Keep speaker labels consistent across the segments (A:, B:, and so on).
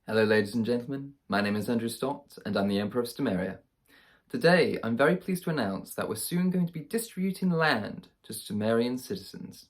A: Hello ladies and gentlemen, my name is Andrew Stott and I'm the Emperor of Stomaria. Today I'm very pleased to announce that we're soon going to be distributing land to Stomarian citizens.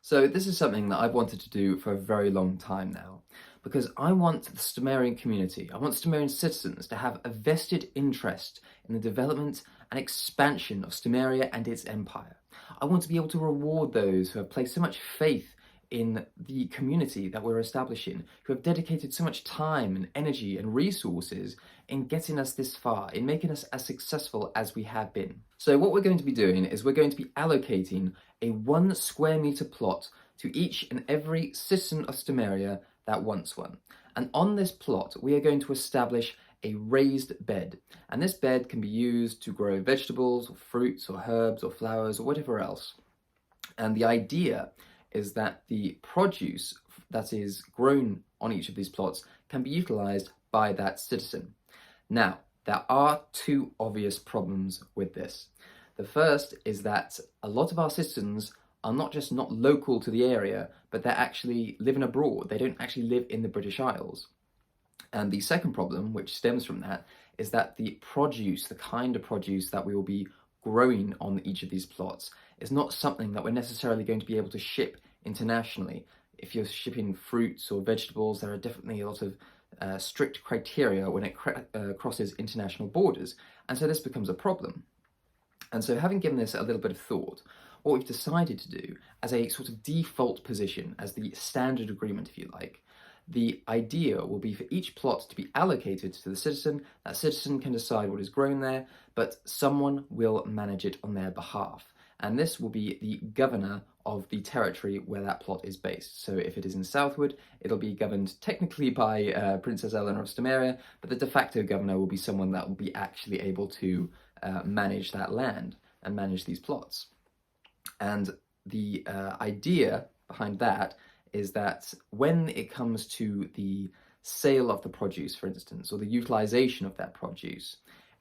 A: So this is something that I've wanted to do for a very long time now, because I want the Stomarian community, I want Stomarian citizens to have a vested interest in the development and expansion of Stomaria and its empire. I want to be able to reward those who have placed so much faith in the community that we're establishing, who have dedicated so much time and energy and resources in getting us this far, in making us as successful as we have been. So what we're going to be doing is we're going to be allocating a 1 square meter plot to each and every citizen of Stomaria that wants one. And on this plot, we are going to establish a raised bed. And this bed can be used to grow vegetables or fruits or herbs or flowers or whatever else. And the idea is that the produce that is grown on each of these plots can be utilized by that citizen. Now, there are 2 obvious problems with this. The first is that a lot of our citizens are not just not local to the area, but they're actually living abroad. They don't actually live in the British Isles. And the second problem, which stems from that, is that the produce, the kind of produce that we will be growing on each of these plots, is not something that we're necessarily going to be able to ship internationally. If you're shipping fruits or vegetables, there are definitely a lot of strict criteria when it crosses international borders, and so this becomes a problem. And so having given this a little bit of thought, what we've decided to do as a sort of default position, as the standard agreement if you like, the idea will be for each plot to be allocated to the citizen. That citizen can decide what is grown there, but someone will manage it on their behalf. And this will be the governor of the territory where that plot is based. So if it is in Southwood, it'll be governed technically by Princess Eleanor of Stomaria, but the de facto governor will be someone that will be actually able to manage that land and manage these plots. And the idea behind that is that when it comes to the sale of the produce, for instance, or the utilization of that produce,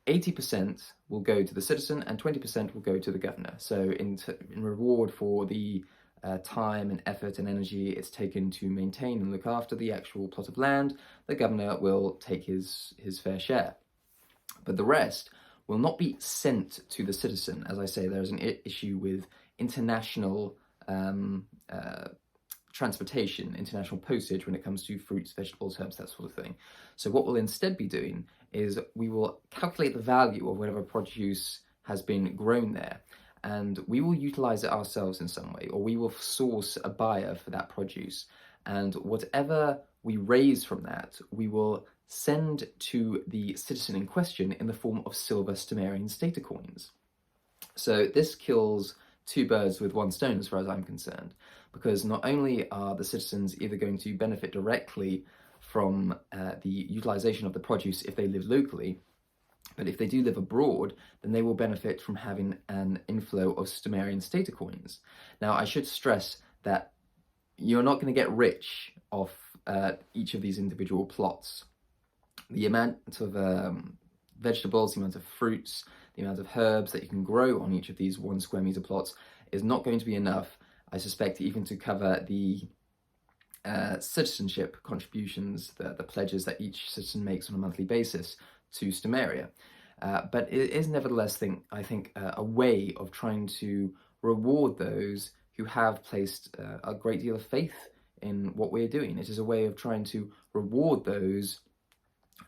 A: 80% will go to the citizen and 20% will go to the governor. So in reward for the time and effort and energy it's taken to maintain and look after the actual plot of land, the governor will take his fair share. But the rest will not be sent to the citizen. As I say, there is an issue with international transportation, international postage when it comes to fruits, vegetables, herbs, that sort of thing. So what we'll instead be doing is we will calculate the value of whatever produce has been grown there, and we will utilize it ourselves in some way, or we will source a buyer for that produce. And whatever we raise from that, we will send to the citizen in question in the form of silver Stomarian stater coins. So this kills 2 birds with 1 stone as far as I'm concerned, because not only are the citizens either going to benefit directly from the utilization of the produce if they live locally, but if they do live abroad, then they will benefit from having an inflow of Stomarian stater coins. Now, I should stress that you're not going to get rich off each of these individual plots. The amount of vegetables, the amount of fruits, the amount of herbs that you can grow on each of these 1 square meter plots is not going to be enough, I suspect, even to cover the citizenship contributions, the pledges that each citizen makes on a monthly basis to Stomaria. But it is nevertheless, I think, a way of trying to reward those who have placed a great deal of faith in what we're doing. It is a way of trying to reward those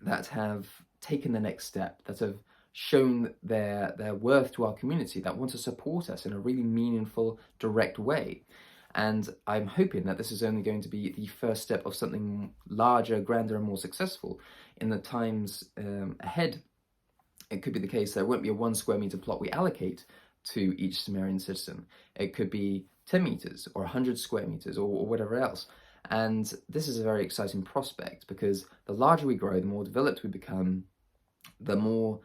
A: that have taken the next step, that have shown their worth to our community, that want to support us in a really meaningful, direct way. And I'm hoping that this is only going to be the first step of something larger, grander, and more successful in the times ahead. It could be the case that it won't be a 1 square meter plot we allocate to each Stomarian citizen. It could be 10 meters or 100 square meters or whatever else. And this is a very exciting prospect, because the larger we grow, the more developed we become, the more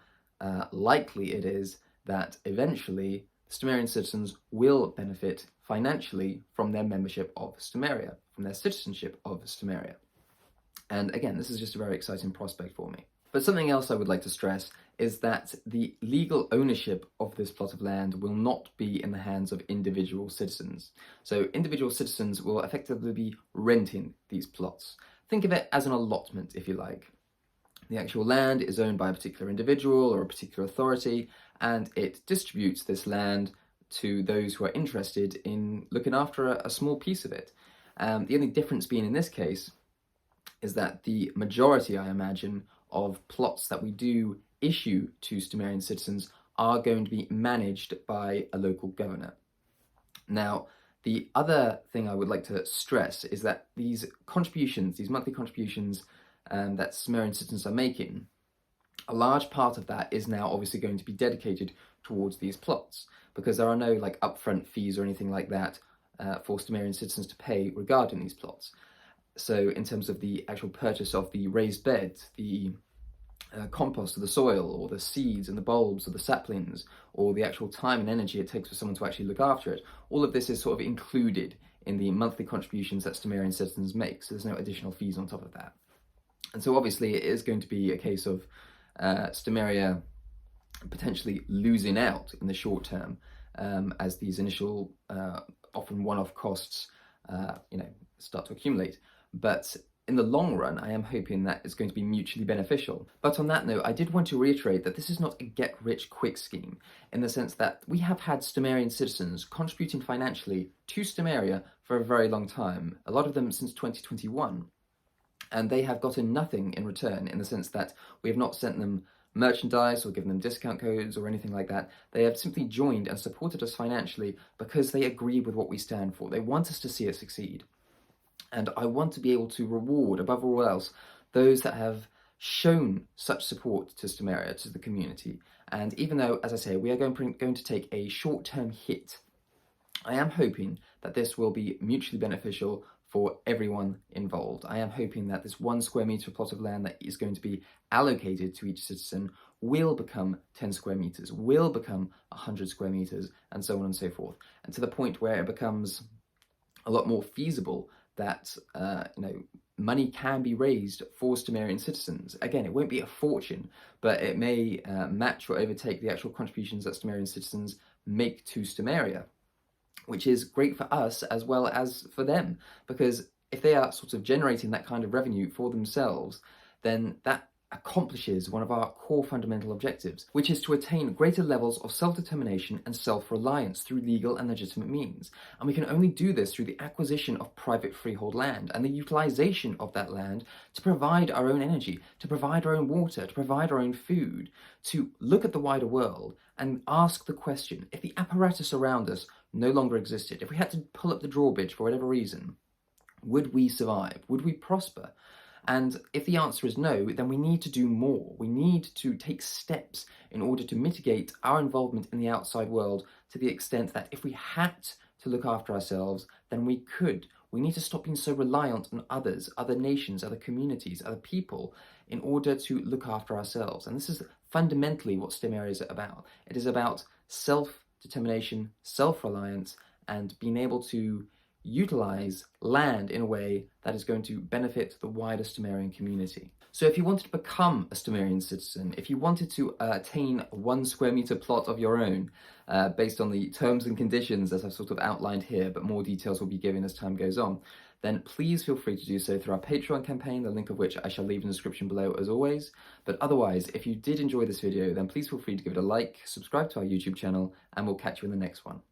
A: likely it is that eventually Stomarian citizens will benefit financially from their membership of Stomaria, from their citizenship of Stomaria. And again, this is just a very exciting prospect for me. But something else I would like to stress is that the legal ownership of this plot of land will not be in the hands of individual citizens. So individual citizens will effectively be renting these plots. Think of it as an allotment, if you like. The actual land is owned by a particular individual or a particular authority, and it distributes this land to those who are interested in looking after a small piece of it. The only difference being in this case is that the majority, I imagine, of plots that we do issue to Stomarian citizens are going to be managed by a local governor. Now, the other thing I would like to stress is that these contributions, these monthly contributions that Stomarian citizens are making, a large part of that is now obviously going to be dedicated towards these plots, because there are no like upfront fees or anything like that for Stomarian citizens to pay regarding these plots. So in terms of the actual purchase of the raised beds, the compost of the soil, or the seeds and the bulbs or the saplings, or the actual time and energy it takes for someone to actually look after it, all of this is sort of included in the monthly contributions that Stomarian citizens make, so there's no additional fees on top of that. And so obviously it is going to be a case of Stomaria potentially losing out in the short term as these initial often one-off costs start to accumulate. But in the long run, I am hoping that it's going to be mutually beneficial. But on that note, I did want to reiterate that this is not a get-rich-quick scheme, in the sense that we have had Stomarian citizens contributing financially to Stomaria for a very long time, a lot of them since 2021. And they have gotten nothing in return, in the sense that we have not sent them merchandise or given them discount codes or anything like that. They have simply joined and supported us financially because they agree with what we stand for. They want us to see it succeed. And I want to be able to reward, above all else, those that have shown such support to Stomaria, to the community. And even though, as I say, we are going to take a short-term hit, I am hoping that this will be mutually beneficial for everyone involved. I am hoping that this 1 square meter plot of land that is going to be allocated to each citizen will become 10 square meters, will become 100 square meters, and so on and so forth. And to the point where it becomes a lot more feasible that money can be raised for Stomarian citizens. Again, it won't be a fortune, but it may match or overtake the actual contributions that Stomarian citizens make to Stomaria, which is great for us as well as for them, because if they are sort of generating that kind of revenue for themselves, then that accomplishes one of our core fundamental objectives, which is to attain greater levels of self-determination and self-reliance through legal and legitimate means. And we can only do this through the acquisition of private freehold land and the utilization of that land to provide our own energy, to provide our own water, to provide our own food, to look at the wider world and ask the question, if the apparatus around us no longer existed, if we had to pull up the drawbridge for whatever reason, would we survive? Would we prosper? And if the answer is no, then we need to do more. We need to take steps in order to mitigate our involvement in the outside world to the extent that if we had to look after ourselves, then we could. We need to stop being so reliant on others, other nations, other communities, other people, in order to look after ourselves. And this is fundamentally what Stomaria is about. It is about self-determination, self-reliance, and being able to utilize land in a way that is going to benefit the wider Stomarian community. So if you wanted to become a Stomarian citizen, if you wanted to attain a 1 square meter plot of your own, based on the terms and conditions as I've sort of outlined here, but more details will be given as time goes on, then please feel free to do so through our Patreon campaign, the link of which I shall leave in the description below as always. But otherwise, if you did enjoy this video, then please feel free to give it a like, subscribe to our YouTube channel, and we'll catch you in the next one.